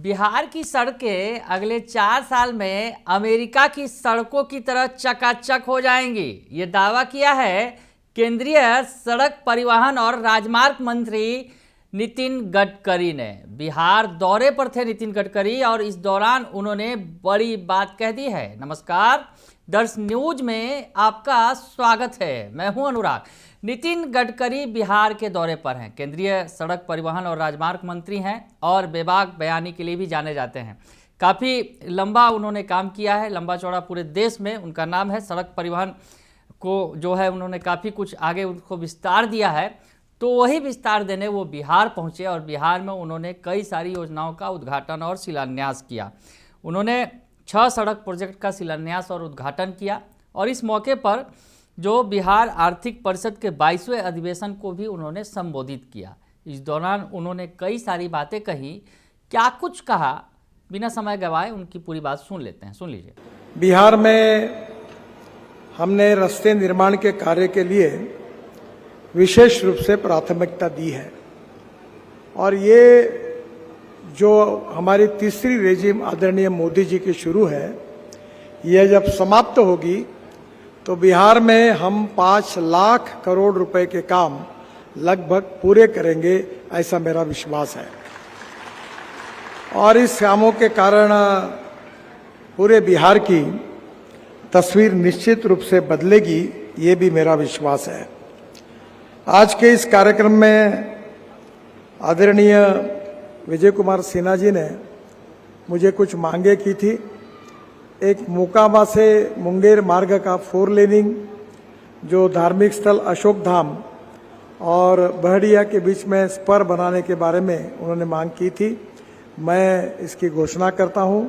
बिहार की सड़कें अगले 4 साल में अमेरिका की सड़कों की तरह चकाचक हो जाएंगी। ये दावा किया है केंद्रीय सड़क परिवहन और राजमार्ग मंत्री नितिन गडकरी ने। बिहार दौरे पर थे नितिन गडकरी और इस दौरान उन्होंने बड़ी बात कह दी है। नमस्कार, दर्श न्यूज में आपका स्वागत है। मैं हूं अनुराग। नितिन गडकरी बिहार के दौरे पर हैं। केंद्रीय सड़क परिवहन और राजमार्ग मंत्री हैं और बेबाक बयानी के लिए भी जाने जाते हैं। काफ़ी लंबा उन्होंने काम किया है, लंबा चौड़ा पूरे देश में उनका नाम है। सड़क परिवहन को जो है उन्होंने काफ़ी कुछ आगे उनको विस्तार दिया है, तो वही विस्तार देने वो बिहार पहुँचे और बिहार में उन्होंने कई सारी योजनाओं का उद्घाटन और शिलान्यास किया। उन्होंने 6 सड़क प्रोजेक्ट का शिलान्यास और उद्घाटन किया और इस मौके पर जो बिहार आर्थिक परिषद के 22वें अधिवेशन को भी उन्होंने संबोधित किया। इस दौरान उन्होंने कई सारी बातें कही। क्या कुछ कहा, बिना समय गवाए उनकी पूरी बात सुन लेते हैं। सुन लीजिए। बिहार में हमने रास्ते निर्माण के कार्य के लिए विशेष रूप से प्राथमिकता दी है और ये जो हमारी तीसरी रेजिम आदरणीय मोदी जी की शुरू है, यह जब समाप्त होगी तो बिहार में हम 5 लाख करोड़ रुपए के काम लगभग पूरे करेंगे, ऐसा मेरा विश्वास है। और इस कामों के कारण पूरे बिहार की तस्वीर निश्चित रूप से बदलेगी, ये भी मेरा विश्वास है। आज के इस कार्यक्रम में आदरणीय विजय कुमार सिन्हा जी ने मुझे कुछ मांगे की थी। एक मोकामा से मुंगेर मार्ग का 4 लेनिंग, जो धार्मिक स्थल अशोक धाम और बहड़िया के बीच में स्पर बनाने के बारे में उन्होंने मांग की थी। मैं इसकी घोषणा करता हूं।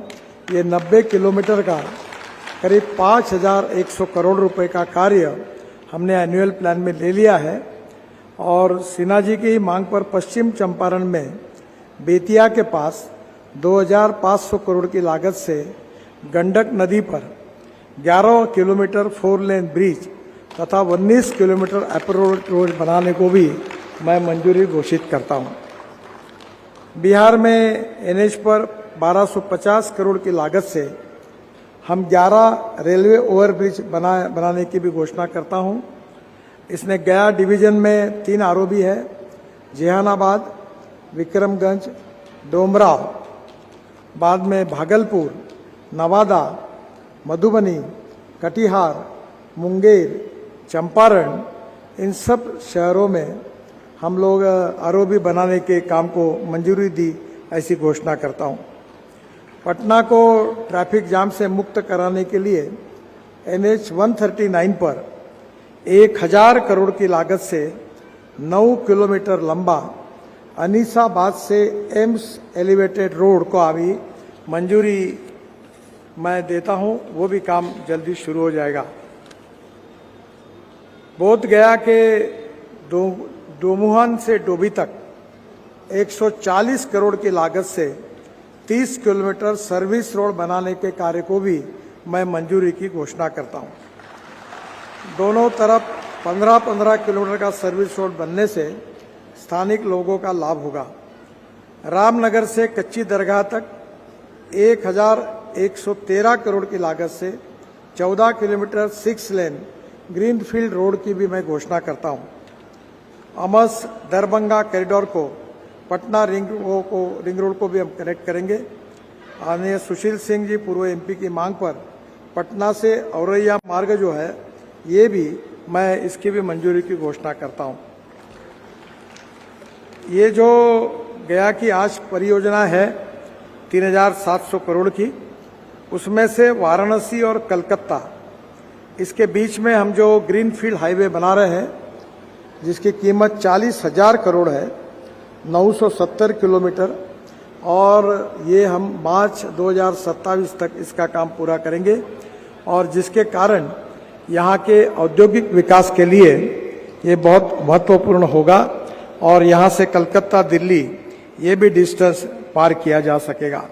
ये 90 किलोमीटर का करीब 5100 करोड़ रुपए का कार्य हमने एनुअल प्लान में ले लिया है और सिन्हा जी की मांग पर पश्चिम चंपारण में बेतिया के पास 2500 करोड़ की लागत से गंडक नदी पर 11 किलोमीटर 4 लेन ब्रिज तथा 19 किलोमीटर अप्रोच रोड बनाने को भी मैं मंजूरी घोषित करता हूं। बिहार में एनएच पर 1250 करोड़ की लागत से हम 11 रेलवे ओवरब्रिज बनाने की भी घोषणा करता हूं। इसमें गया डिवीजन में 3 आरओबी है, जहानाबाद, विक्रमगंज, डोमराव, बाद में भागलपुर, नवादा, मधुबनी, कटिहार, मुंगेर, चंपारण, इन सब शहरों में हम लोग आरओबी बनाने के काम को मंजूरी दी, ऐसी घोषणा करता हूं। पटना को ट्रैफिक जाम से मुक्त कराने के लिए NH 139 पर 1000 करोड़ की लागत से 9 किलोमीटर लंबा अनीसाबाद से एम्स एलिवेटेड रोड को अभी मंजूरी मैं देता हूं। वो भी काम जल्दी शुरू हो जाएगा। बोध गया के डोमुहान से डोभी तक 140 करोड़ की लागत से 30 किलोमीटर सर्विस रोड बनाने के कार्य को भी मैं मंजूरी की घोषणा करता हूं। दोनों तरफ 15-15 किलोमीटर का सर्विस रोड बनने से स्थानिक लोगों का लाभ होगा। रामनगर से कच्ची दरगाह तक 1113 करोड़ की लागत से 14 किलोमीटर 6 लेन ग्रीनफील्ड रोड की भी मैं घोषणा करता हूं। अमस दरभंगा कॉरिडोर को पटना रिंग रोड को भी हम कनेक्ट करेंगे। आदरणीय सुशील सिंह जी पूर्व MP की मांग पर पटना से औरैया मार्ग जो है, ये भी मैं इसकी भी मंजूरी की घोषणा करता हूं। ये जो गया की आज परियोजना है 3700 करोड़ की, उसमें से वाराणसी और कलकत्ता, इसके बीच में हम जो ग्रीनफील्ड हाईवे बना रहे हैं, जिसकी कीमत 40,000 करोड़ है, 970 किलोमीटर, और ये हम मार्च 2027 तक इसका काम पूरा करेंगे और जिसके कारण यहाँ के औद्योगिक विकास के लिए ये बहुत महत्वपूर्ण होगा और यहाँ से कलकत्ता, दिल्ली, ये भी डिस्टेंस पार किया जा सकेगा।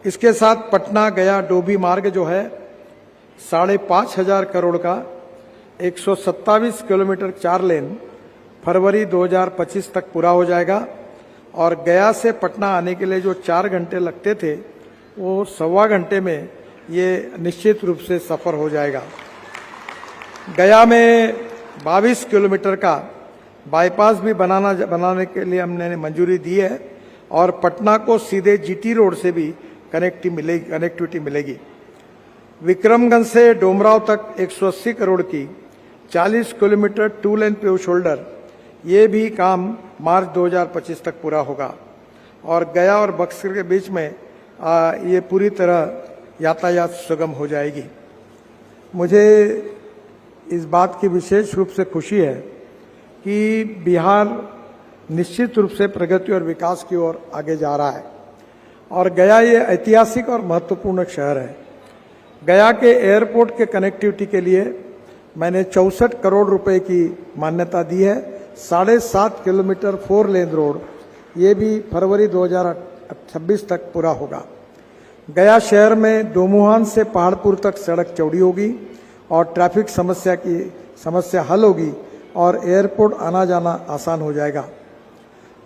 इसके साथ पटना गया डोभी मार्ग जो है 5,500 करोड़ का 127 किलोमीटर 4 लेन फरवरी 2025 तक पूरा हो जाएगा। और गया से पटना आने के लिए जो 4 घंटे लगते थे वो 1.25 घंटे में ये निश्चित रूप से सफर हो जाएगा। गया में 22 किलोमीटर का बाईपास भी बनाने के लिए हमने मंजूरी दी है और पटना को सीधे जीटी रोड से भी कनेक्टिविटी मिलेगी। विक्रमगंज से डोमराव तक 180 करोड़ की 40 किलोमीटर 2 लेन पेव शोल्डर, ये भी काम मार्च 2025 तक पूरा होगा और गया और बक्सर के बीच में ये पूरी तरह यातायात सुगम हो जाएगी। मुझे इस बात की विशेष रूप से खुशी है कि बिहार निश्चित रूप से प्रगति और विकास की ओर आगे जा रहा है और गया ये ऐतिहासिक और महत्वपूर्ण शहर है। गया के एयरपोर्ट के कनेक्टिविटी के लिए मैंने 64 करोड़ रुपए की मान्यता दी है। 7.5 किलोमीटर 4 लेन रोड, ये भी फरवरी 2026 तक पूरा होगा। गया शहर में दोमुहान से पहाड़पुर तक सड़क चौड़ी होगी और ट्रैफिक समस्या हल होगी और एयरपोर्ट आना जाना आसान हो जाएगा।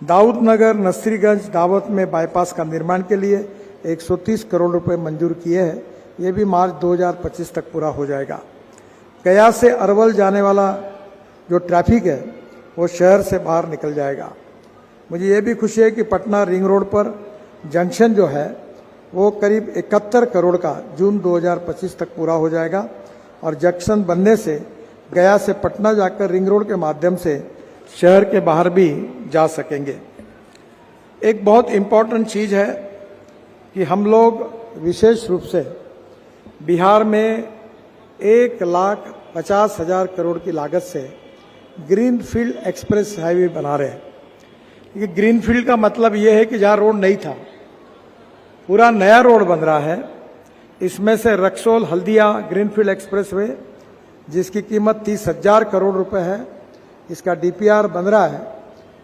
दाऊदनगर नसीरगंज दावत में बाईपास का निर्माण के लिए 130 करोड़ रुपए मंजूर किए हैं, ये भी मार्च 2025 तक पूरा हो जाएगा। गया से अरवल जाने वाला जो ट्रैफिक है वो शहर से बाहर निकल जाएगा। मुझे ये भी खुशी है कि पटना रिंग रोड पर जंक्शन जो है वो करीब 71 करोड़ का जून 2025 तक पूरा हो जाएगा और जंक्शन बनने से गया से पटना जाकर रिंग रोड के माध्यम से शहर के बाहर भी जा सकेंगे। एक बहुत इम्पोर्टेंट चीज़ है कि हम लोग विशेष रूप से बिहार में 1,50,000 करोड़ की लागत से ग्रीनफील्ड एक्सप्रेस हाईवे बना रहे हैं। ये ग्रीनफील्ड का मतलब ये है कि जहाँ रोड नहीं था पूरा नया रोड बन रहा है। इसमें से Raxaul Haldia greenfield express way जिसकी कीमत 30,000 करोड़ रुपए है, इसका डीपीआर बन रहा है।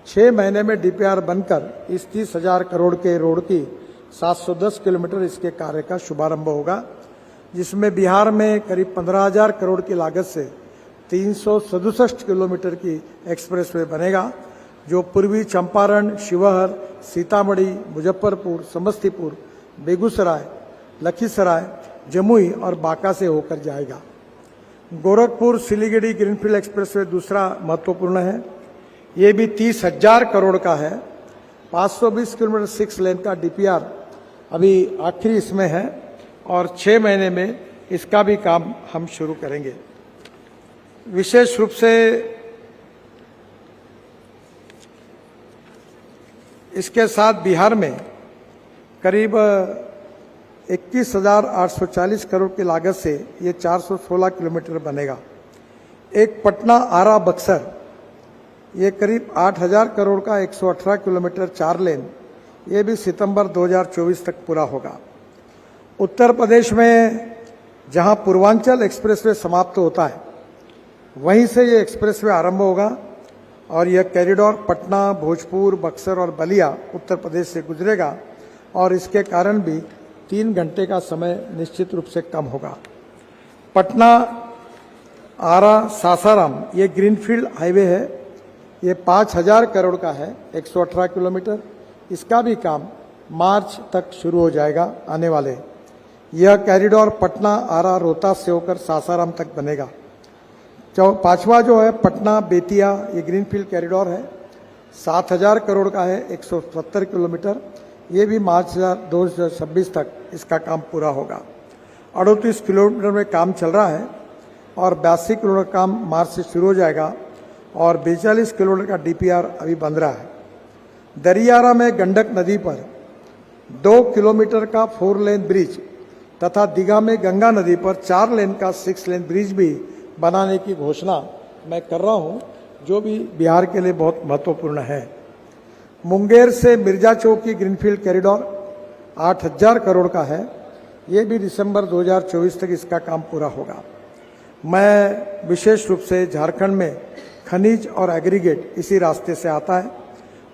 6 महीने में डीपीआर बनकर इस 30,000 करोड़ के रोड की 710 किलोमीटर इसके कार्य का शुभारंभ होगा, जिसमें बिहार में करीब 15,000 करोड़ की लागत से 367 किलोमीटर की एक्सप्रेसवे बनेगा, जो पूर्वी चंपारण, शिवहर, सीतामढ़ी, मुजफ्फरपुर, समस्तीपुर, बेगूसराय, लखीसराय, जमुई और बांका से होकर जाएगा। गोरखपुर सिलीगुड़ी ग्रीनफील्ड एक्सप्रेसवे दूसरा महत्वपूर्ण है। ये भी 30,000 करोड़ का है। 520 किलोमीटर 6 लेन का डीपीआर अभी आखिरी इसमें है और 6 महीने में इसका भी काम हम शुरू करेंगे। विशेष रूप से इसके साथ बिहार में करीब 21,840 करोड़ की लागत से ये 416 किलोमीटर बनेगा। एक पटना आरा बक्सर, ये करीब 8,000 करोड़ का 118 किलोमीटर 4 लेन, ये भी सितंबर 2024 तक पूरा होगा। उत्तर प्रदेश में जहां पूर्वांचल एक्सप्रेसवे समाप्त होता है वहीं से ये एक्सप्रेसवे आरंभ होगा और यह कॉरिडोर पटना, भोजपुर, बक्सर और बलिया उत्तर प्रदेश से गुजरेगा और इसके कारण भी 3 घंटे का समय निश्चित रूप से कम होगा। पटना आरा सासाराम ये ग्रीनफील्ड हाईवे है, ये 5,000 करोड़ का है, 118 किलोमीटर। इसका भी काम मार्च तक शुरू हो जाएगा आने वाले। यह कॉरिडोर पटना आरा रोहतास से होकर सासाराम तक बनेगा। पांचवा जो है पटना बेतिया, ये ग्रीनफील्ड कॉरिडोर है, 7,000 करोड़ का है, 170 किलोमीटर। ये भी मार्च 2026 तक इसका काम पूरा होगा। 38 किलोमीटर में काम चल रहा है और 82 किलोमीटर काम मार्च से शुरू हो जाएगा और 42 किलोमीटर का डीपीआर अभी बन रहा है। दरियारा में गंडक नदी पर 2 किलोमीटर का 4 लेन ब्रिज तथा दीघा में गंगा नदी पर 4 लेन का 6 लेन ब्रिज भी बनाने की घोषणा मैं कर रहा हूं, जो भी बिहार के लिए बहुत महत्वपूर्ण है। मुंगेर से मिर्जा चौक की ग्रीनफील्ड कॉरिडोर 8,000 करोड़ का है, ये भी दिसंबर 2024 तक इसका काम पूरा होगा। मैं विशेष रूप से झारखंड में खनिज और एग्रीगेट इसी रास्ते से आता है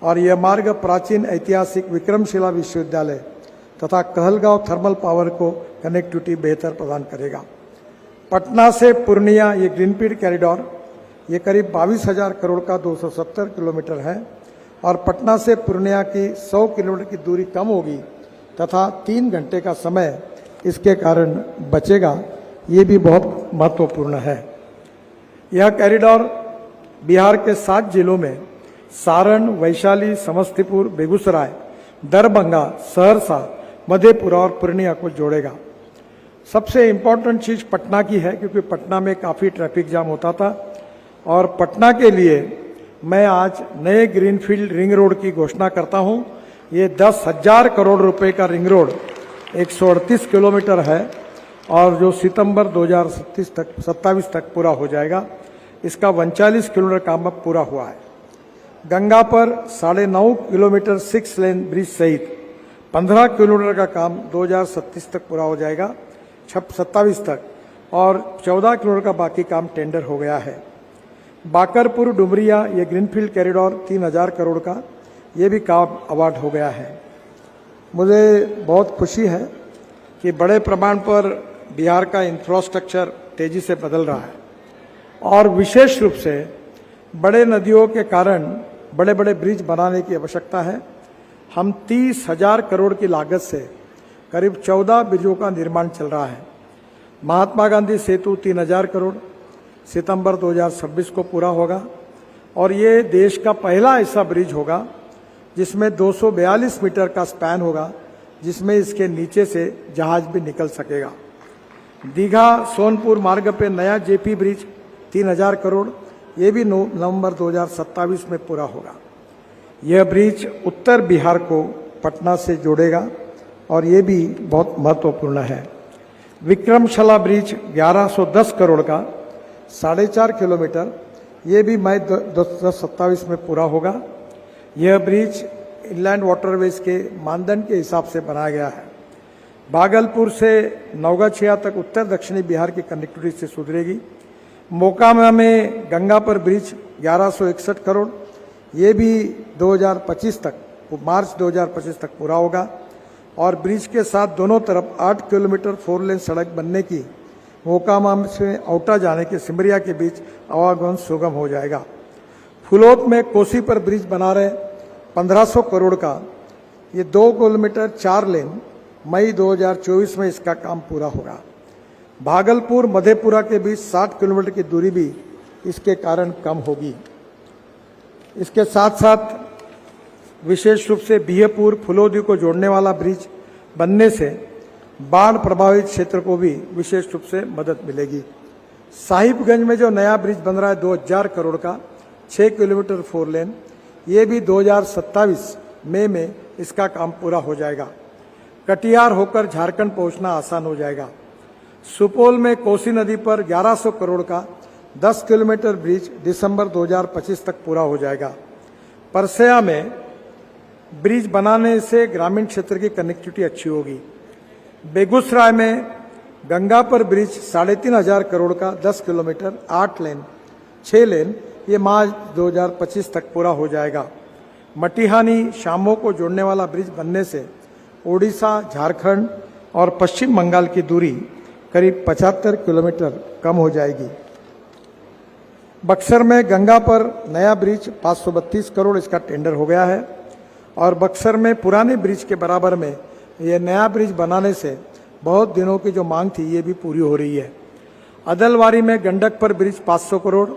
और यह मार्ग प्राचीन ऐतिहासिक विक्रमशिला विश्वविद्यालय तथा कहलगांव थर्मल पावर को कनेक्टिविटी बेहतर प्रदान करेगा। पटना से पूर्णिया ये ग्रीनफील्ड कॉरिडोर ये करीब 22,000 करोड़ का 270 किलोमीटर है और पटना से पूर्णिया की 100 किलोमीटर की दूरी कम होगी तथा 3 घंटे का समय इसके कारण बचेगा। ये भी बहुत महत्वपूर्ण है। यह कॉरिडोर बिहार के 7 जिलों में सारण, वैशाली, समस्तीपुर, बेगूसराय, दरभंगा, सहरसा, मधेपुरा और पूर्णिया को जोड़ेगा। सबसे इम्पोर्टेंट चीज़ पटना की है, क्योंकि पटना में काफ़ी ट्रैफिक जाम होता था और पटना के लिए मैं आज नए ग्रीनफील्ड रिंग रोड की घोषणा करता हूं। ये 10,000 करोड़ रुपए का रिंग रोड 138 किलोमीटर है और जो सितंबर 2027 तक पूरा हो जाएगा। इसका 39 किलोमीटर काम अब पूरा हुआ है। गंगा पर 9.5 किलोमीटर 6 लेन ब्रिज सहित 15 किलोमीटर का काम 2037 तक पूरा हो जाएगा, 27 तक, और 14 किलोमीटर का बाकी काम टेंडर हो गया है। बाकरपुर डुमरिया ये ग्रीनफील्ड कॉरिडोर 3000 करोड़ का, ये भी काम अवार्ड हो गया है। मुझे बहुत खुशी है कि बड़े प्रमाण पर बिहार का इंफ्रास्ट्रक्चर तेजी से बदल रहा है और विशेष रूप से बड़े नदियों के कारण बड़े बड़े ब्रिज बनाने की आवश्यकता है। हम 30,000 करोड़ की लागत से करीब 14 ब्रिजों का निर्माण चल रहा है। महात्मा गांधी सेतु 3000 करोड़ सितंबर 2026 को पूरा होगा और ये देश का पहला ऐसा ब्रिज होगा जिसमें 242 मीटर का स्पैन होगा, जिसमें इसके नीचे से जहाज भी निकल सकेगा। दीघा सोनपुर मार्ग पे नया जेपी ब्रिज 3000 करोड़, ये भी नवंबर 2027 में पूरा होगा। यह ब्रिज उत्तर बिहार को पटना से जोड़ेगा और ये भी बहुत महत्वपूर्ण है। विक्रमशिला ब्रिज 1110 करोड़ का 4.5 किलोमीटर, ये भी मई 2027 में पूरा होगा। यह ब्रिज इनलैंड वाटरवेज के मानदंड के हिसाब से बनाया गया है। भागलपुर से नौगाछिया तक उत्तर दक्षिणी बिहार की कनेक्टिविटी से सुधरेगी। मोकामा में गंगा पर ब्रिज 1161 करोड़, ये भी 2025 तक, मार्च 2025 तक पूरा होगा और ब्रिज के साथ दोनों तरफ 8 किलोमीटर 4 लेन सड़क बनने की मोकामा से औटा जाने के सिमरिया के बीच आवागमन सुगम हो जाएगा। फुलोत में कोसी पर ब्रिज बना रहे 1500 करोड़ का, ये 2 किलोमीटर 4 लेन, मई 2024 में इसका काम पूरा होगा। भागलपुर मधेपुरा के बीच 60 किलोमीटर की दूरी भी इसके कारण कम होगी। इसके साथ साथ विशेष रूप से बिहपुर फुलोदी को जोड़ने वाला ब्रिज बनने से बाढ़ प्रभावित क्षेत्र को भी विशेष रूप से मदद मिलेगी। साहिबगंज में जो नया ब्रिज बन रहा है 2000 करोड़ का 6 किलोमीटर 4 लेन, ये भी 2027 मई में इसका काम पूरा हो जाएगा। कटिहार होकर झारखंड पहुंचना आसान हो जाएगा। सुपौल में कोसी नदी पर 1100 करोड़ का 10 किलोमीटर ब्रिज दिसंबर 2025 तक पूरा हो जाएगा। परसया में ब्रिज बनाने से ग्रामीण क्षेत्र की कनेक्टिविटी अच्छी होगी। बेगूसराय में गंगा पर ब्रिज 3500 करोड़ का 10 किलोमीटर 8 लेन 6 लेन, ये मार्च 2025 तक पूरा हो जाएगा। मटिहानी शामो को जोड़ने वाला ब्रिज बनने से ओडिशा, झारखंड और पश्चिम बंगाल की दूरी करीब 75 किलोमीटर कम हो जाएगी। बक्सर में गंगा पर नया ब्रिज 532 करोड़, इसका टेंडर हो गया है और बक्सर में पुराने ब्रिज के बराबर में ये नया ब्रिज बनाने से बहुत दिनों की जो मांग थी ये भी पूरी हो रही है। अदलवारी में गंडक पर ब्रिज 500 करोड़,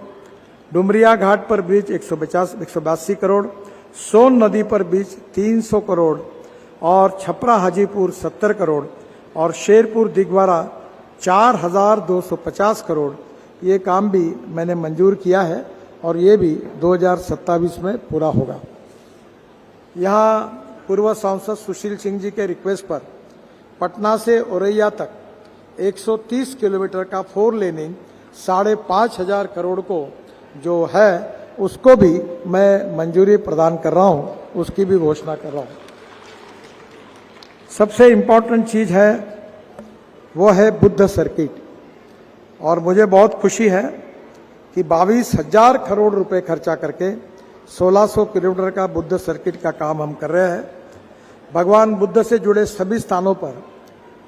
डुमरिया घाट पर ब्रिज 182 करोड़, सोन नदी पर ब्रिज 300 करोड़ और छपरा हाजीपुर 70 करोड़ और शेरपुर दिगवारा 4250 करोड़, ये काम भी मैंने मंजूर किया है और ये भी 2027 में पूरा होगा। यहाँ पूर्व सांसद सुशील सिंह जी के रिक्वेस्ट पर पटना से औरैया तक 130 किलोमीटर का 4 लेनिंग 5,500 करोड़ को जो है उसको भी मैं मंजूरी प्रदान कर रहा हूँ, उसकी भी घोषणा कर रहा हूँ। सबसे इम्पोर्टेंट चीज़ है वो है बुद्ध सर्किट और मुझे बहुत खुशी है कि 22,000 करोड़ रुपए खर्चा करके 1600 किलोमीटर का बुद्ध सर्किट का काम हम कर रहे हैं। भगवान बुद्ध से जुड़े सभी स्थानों पर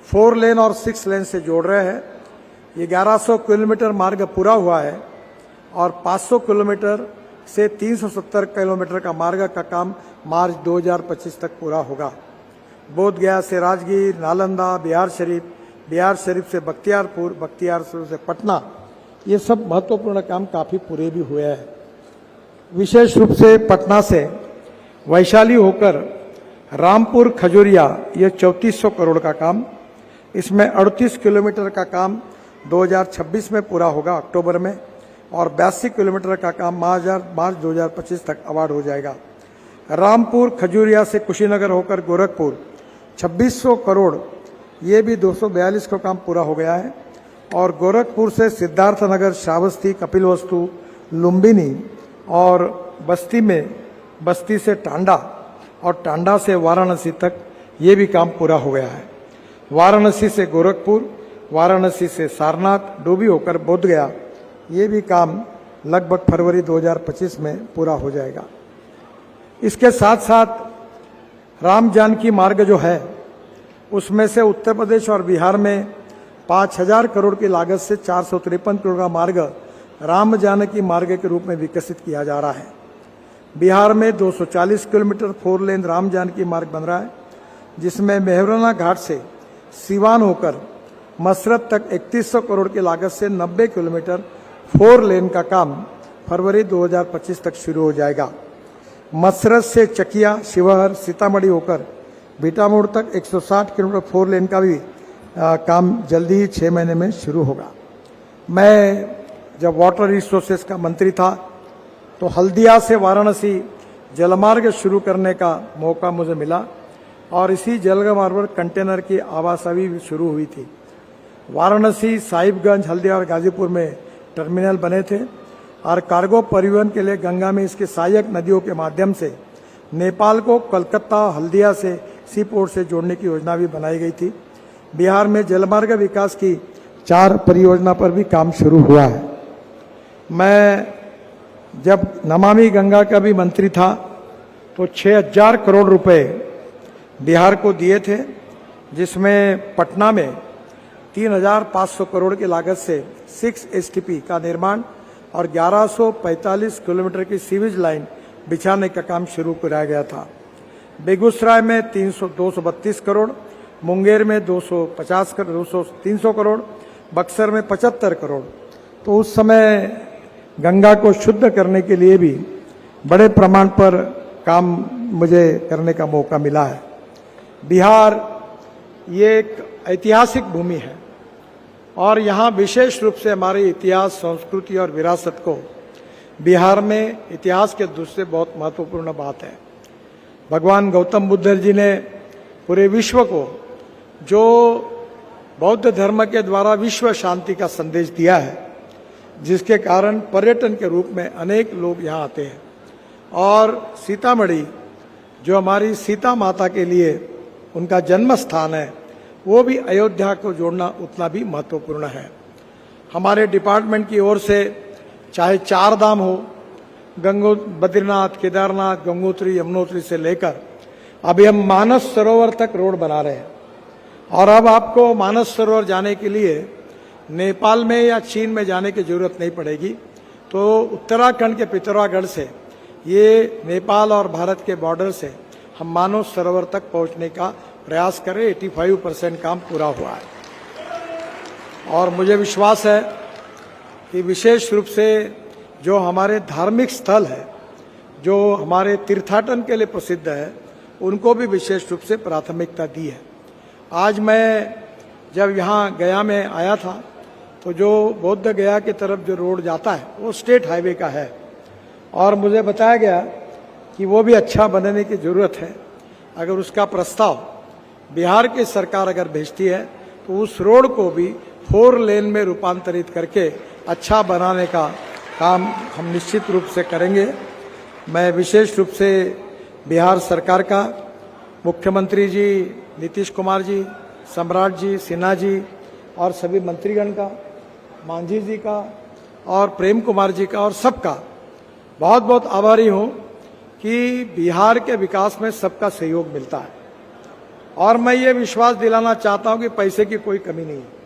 4 लेन और 6 लेन से जोड़ रहे हैं। ये 1100 किलोमीटर मार्ग पूरा हुआ है और 500 किलोमीटर से 370 किलोमीटर का मार्ग का काम मार्च 2025 तक पूरा होगा। बोध गया से राजगीर, नालंदा, बिहार शरीफ से बख्तियारपुर, बख्तियारपुर से पटना, ये सब महत्वपूर्ण काम काफी पूरे भी हुए हैं। विशेष रूप से पटना से वैशाली होकर रामपुर खजूरिया, ये 3400 करोड़ का काम, इसमें 38 किलोमीटर का काम 2026 में पूरा होगा अक्टूबर में, और 82 किलोमीटर का काम मार्च 2025 तक अवार्ड हो जाएगा। रामपुर खजूरिया से कुशीनगर होकर गोरखपुर 2600 करोड़, ये भी 242 का काम पूरा हो गया है। और गोरखपुर से सिद्धार्थनगर, श्रावस्ती, कपिलवस्तु, लुम्बिनी और बस्ती से टांडा और टांडा से वाराणसी तक ये भी काम पूरा हो गया है। वाराणसी से गोरखपुर, वाराणसी से सारनाथ, डोभी होकर बोध गया, ये भी काम लगभग फरवरी 2025 में पूरा हो जाएगा। इसके साथ साथ राम जानकी मार्ग जो है, उसमें से उत्तर प्रदेश और बिहार में 5000 करोड़ की लागत से 453 करोड़ का मार्ग राम जानकी मार्ग के रूप में विकसित किया जा रहा है। बिहार में 240 किलोमीटर 4 लेन राम जानकी मार्ग बन रहा है, जिसमें मेहराना घाट से सीवान होकर मसरत तक 3100 करोड़ की लागत से 90 किलोमीटर 4 लेन का काम फरवरी 2025 तक शुरू हो जाएगा। मसरत से चकिया, शिवहर, सीतामढ़ी होकर बीटामोड़ तक 160 किलोमीटर 4 लेन का भी काम जल्दी ही 6 महीने में शुरू होगा। मैं जब वाटर रिसोर्सेज का मंत्री था तो हल्दिया से वाराणसी जलमार्ग शुरू करने का मौका मुझे मिला, और इसी जलमार्ग पर कंटेनर की आवाजाही भी शुरू हुई थी। वाराणसी, साहिबगंज, हल्दिया और गाजीपुर में टर्मिनल बने थे, और कार्गो परिवहन के लिए गंगा में इसके सहायक नदियों के माध्यम से नेपाल को कलकत्ता, हल्दिया से सी पोर्ट से जोड़ने की योजना भी बनाई गई थी। बिहार में जलमार्ग विकास की 4 परियोजना पर भी काम शुरू हुआ है। मैं जब नमामि गंगा का भी मंत्री था तो 6000 करोड़ रुपए बिहार को दिए थे, जिसमें पटना में 3500 करोड़ की लागत से 6 STP का निर्माण और 1145 किलोमीटर की सीवेज लाइन बिछाने का काम शुरू कराया गया था। बेगूसराय में 232 करोड़, मुंगेर में 300 करोड़, बक्सर में 75 करोड़। तो उस समय गंगा को शुद्ध करने के लिए भी बड़े प्रमाण पर काम मुझे करने का मौका मिला है। बिहार ये एक ऐतिहासिक भूमि है, और यहाँ विशेष रूप से हमारे इतिहास, संस्कृति और विरासत को बिहार में इतिहास के दूसरे बहुत महत्वपूर्ण बात है। भगवान गौतम बुद्ध जी ने पूरे विश्व को जो बौद्ध धर्म के द्वारा विश्व शांति का संदेश दिया है, जिसके कारण पर्यटन के रूप में अनेक लोग यहाँ आते हैं। और सीतामढ़ी जो हमारी सीता माता के लिए उनका जन्म स्थान है, वो भी अयोध्या को जोड़ना उतना भी महत्वपूर्ण है। हमारे डिपार्टमेंट की ओर से चाहे 4 धाम हो, बद्रीनाथ, केदारनाथ, गंगोत्री, यमुनोत्री से लेकर अभी हम मानस सरोवर तक रोड बना रहे हैं। और अब आपको मानस सरोवर जाने के लिए नेपाल में या चीन में जाने की जरूरत नहीं पड़ेगी। तो उत्तराखंड के पिथौरागढ़ से, ये नेपाल और भारत के बॉर्डर से हम मानस सरोवर तक पहुंचने का प्रयास करें। 85% काम पूरा हुआ है, और मुझे विश्वास है कि विशेष रूप से जो हमारे धार्मिक स्थल है, जो हमारे तीर्थाटन के लिए प्रसिद्ध है, उनको भी विशेष रूप से प्राथमिकता दी है। आज मैं जब यहाँ गया में आया था, तो जो बौद्ध गया की तरफ जो रोड जाता है वो स्टेट हाईवे का है, और मुझे बताया गया कि वो भी अच्छा बनने की जरूरत है। अगर उसका प्रस्ताव बिहार की सरकार अगर भेजती है तो उस रोड को भी 4 लेन में रूपांतरित करके अच्छा बनाने का काम हम निश्चित रूप से करेंगे। मैं विशेष रूप से बिहार सरकार का, मुख्यमंत्री जी नीतीश कुमार जी, सम्राट जी, सिन्हा जी और सभी मंत्रीगण का, मांझी जी का और प्रेम कुमार जी का और सबका बहुत बहुत आभारी हूँ कि बिहार के विकास में सबका सहयोग मिलता है। और मैं ये विश्वास दिलाना चाहता हूँ कि पैसे की कोई कमी नहीं है।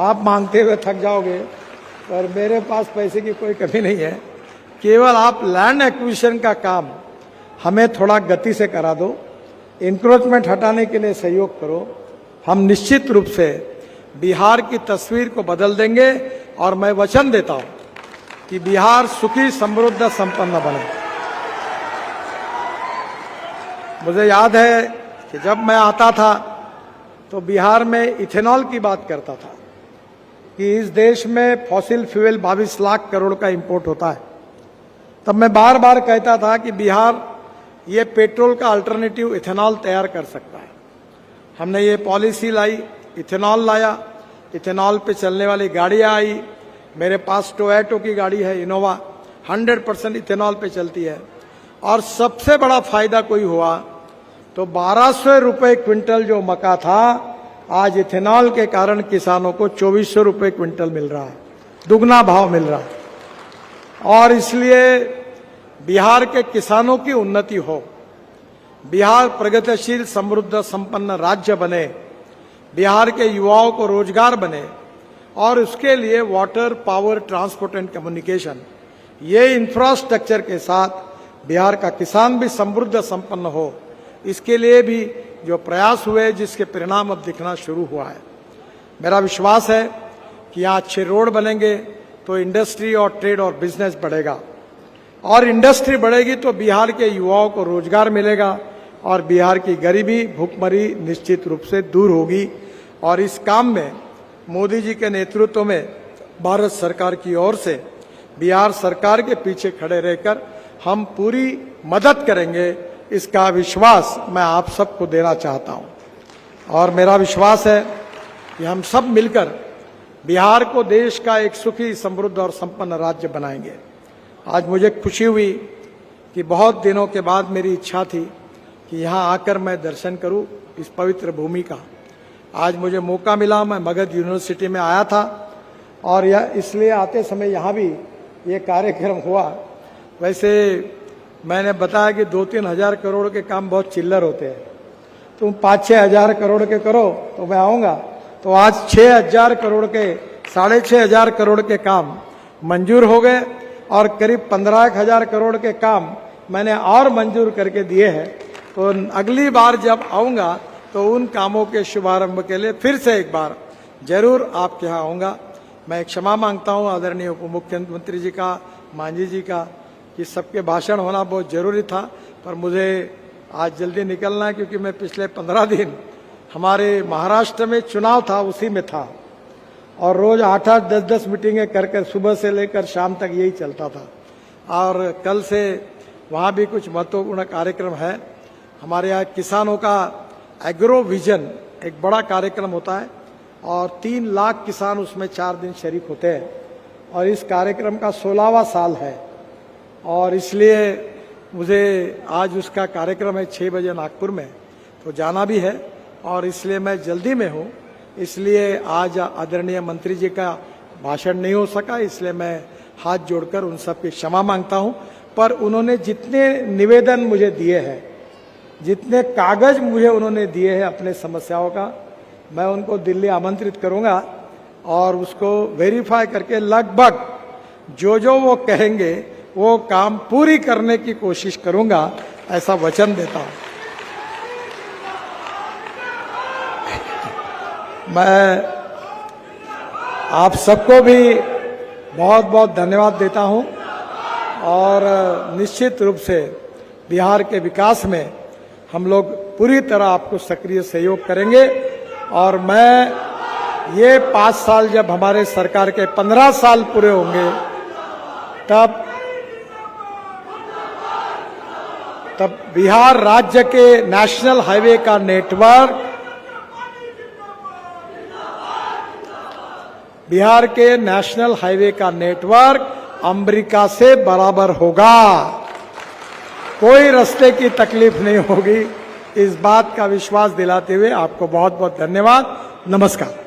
आप मांगते हुए थक जाओगे, पर मेरे पास पैसे की कोई कमी नहीं है। केवल आप लैंड एक्विजिशन का काम हमें थोड़ा गति से करा दो, इंक्रोचमेंट हटाने के लिए सहयोग करो, हम निश्चित रूप से बिहार की तस्वीर को बदल देंगे और मैं वचन देता हूं कि बिहार सुखी, समृद्ध, संपन्न बने। मुझे याद है कि जब मैं आता था तो बिहार में इथेनॉल की बात करता था कि इस देश में फॉसिल फ्यूल 22 लाख करोड़ का इंपोर्ट होता है। तब मैं बार बार कहता था कि बिहार ये पेट्रोल का अल्टरनेटिव इथेनॉल तैयार कर सकता है। हमने ये पॉलिसी लाई, इथेनॉल लाया, इथेनॉल पे चलने वाली गाड़ियां आई। मेरे पास टोयोटो की गाड़ी है इनोवा, 100% इथेनॉल पे चलती है। और सबसे बड़ा फायदा कोई हुआ तो 1200 रुपए क्विंटल जो मक्का था, आज इथेनॉल के कारण किसानों को 2400 रुपए क्विंटल मिल रहा है, दुगना भाव मिल रहा है। और इसलिए बिहार के किसानों की उन्नति हो, बिहार प्रगतिशील, समृद्ध, संपन्न राज्य बने, बिहार के युवाओं को रोजगार बने और उसके लिए water, power, transport and communication, ये इंफ्रास्ट्रक्चर के साथ बिहार का किसान भी समृद्ध, संपन्न हो, इसके लिए भी जो प्रयास हुए, जिसके परिणाम अब दिखना शुरू हुआ है। मेरा विश्वास है कि यहाँ अच्छे रोड बनेंगे तो इंडस्ट्री और ट्रेड और बिजनेस बढ़ेगा, और इंडस्ट्री बढ़ेगी तो बिहार के युवाओं को रोजगार मिलेगा और बिहार की गरीबी, भुखमरी निश्चित रूप से दूर होगी। और इस काम में मोदी जी के नेतृत्व में भारत सरकार की ओर से बिहार सरकार के पीछे खड़े रहकर हम पूरी मदद करेंगे, इसका विश्वास मैं आप सबको देना चाहता हूं। और मेरा विश्वास है कि हम सब मिलकर बिहार को देश का एक सुखी, समृद्ध और संपन्न राज्य बनाएंगे। आज मुझे खुशी हुई कि बहुत दिनों के बाद मेरी इच्छा थी कि यहाँ आकर मैं दर्शन करूं इस पवित्र भूमि का। आज मुझे मौका मिला, मैं मगध यूनिवर्सिटी में आया था और यह इसलिए आते समय यहाँ भी ये कार्यक्रम हुआ। वैसे मैंने बताया कि 2-3 हजार करोड़ के काम बहुत चिल्लर होते हैं, तुम 5-6 हजार करोड़ के करो तो मैं आऊँगा। तो आज 6,000 करोड़ के, 6,500 करोड़ के काम मंजूर हो गए और करीब 15,000 करोड़ के काम मैंने और मंजूर करके दिए हैं। तो अगली बार जब आऊँगा तो उन कामों के शुभारंभ के लिए फिर से एक बार जरूर आपके यहाँ आऊँगा। मैं क्षमा मांगता हूँ आदरणीय उप मुख्यमंत्री जी का, मांझी जी का, कि सबके भाषण होना बहुत जरूरी था, पर मुझे आज जल्दी निकलना है क्योंकि मैं पिछले 15 दिन हमारे महाराष्ट्र में चुनाव था, उसी में था और रोज 8-8, 10-10 मीटिंगें कर सुबह से लेकर शाम तक यही चलता था। और कल से वहाँ भी कुछ महत्वपूर्ण कार्यक्रम है। हमारे यहाँ किसानों का एग्रो विजन एक बड़ा कार्यक्रम होता है और 3 लाख किसान उसमें 4 दिन शरीक होते हैं और इस कार्यक्रम का 16वां साल है। और इसलिए मुझे आज उसका कार्यक्रम है 6 बजे नागपुर में, तो जाना भी है और इसलिए मैं जल्दी में हूँ। इसलिए आज आदरणीय मंत्री जी का भाषण नहीं हो सका, इसलिए मैं हाथ जोड़कर उन सब की क्षमा मांगता हूँ। पर उन्होंने जितने निवेदन मुझे दिए हैं, जितने कागज मुझे उन्होंने दिए हैं अपने समस्याओं का, मैं उनको दिल्ली आमंत्रित करूँगा और उसको वेरीफाई करके लगभग जो जो वो कहेंगे वो काम पूरी करने की कोशिश करूँगा, ऐसा वचन देता हूँ। मैं आप सबको भी बहुत बहुत धन्यवाद देता हूं और निश्चित रूप से बिहार के विकास में हम लोग पूरी तरह आपको सक्रिय सहयोग करेंगे। और मैं ये 5 साल जब हमारे सरकार के 15 साल पूरे होंगे तब बिहार राज्य के नेशनल हाईवे का नेटवर्क, बिहार के नेशनल हाईवे का नेटवर्क अमेरिका से बराबर होगा, कोई रास्ते की तकलीफ नहीं होगी। इस बात का विश्वास दिलाते हुए आपको बहुत बहुत धन्यवाद। नमस्कार।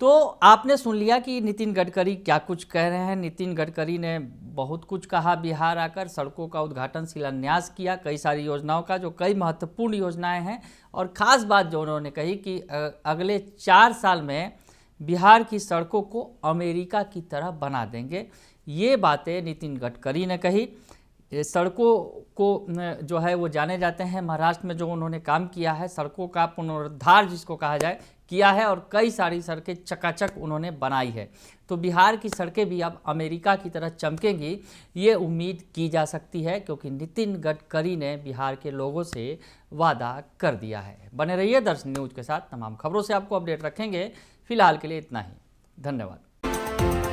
तो आपने सुन लिया कि नितिन गडकरी क्या कुछ कह रहे हैं। नितिन गडकरी ने बहुत कुछ कहा, बिहार आकर सड़कों का उद्घाटन, शिलान्यास किया, कई सारी योजनाओं का, जो कई महत्वपूर्ण योजनाएं हैं। और ख़ास बात जो उन्होंने कही कि अगले 4 साल में बिहार की सड़कों को अमेरिका की तरह बना देंगे। ये बातें नितिन गडकरी ने कही। ये सड़कों को जो है वो जाने जाते हैं महाराष्ट्र में जो उन्होंने काम किया है, सड़कों का पुनरुद्धार जिसको कहा जाए किया है, और कई सारी सड़कें चकाचक उन्होंने बनाई है। तो बिहार की सड़कें भी अब अमेरिका की तरह चमकेंगी, ये उम्मीद की जा सकती है, क्योंकि नितिन गडकरी ने बिहार के लोगों से वादा कर दिया है। बने रहिए दर्शन न्यूज के साथ, तमाम खबरों से आपको अपडेट रखेंगे। फिलहाल के लिए इतना ही, धन्यवाद।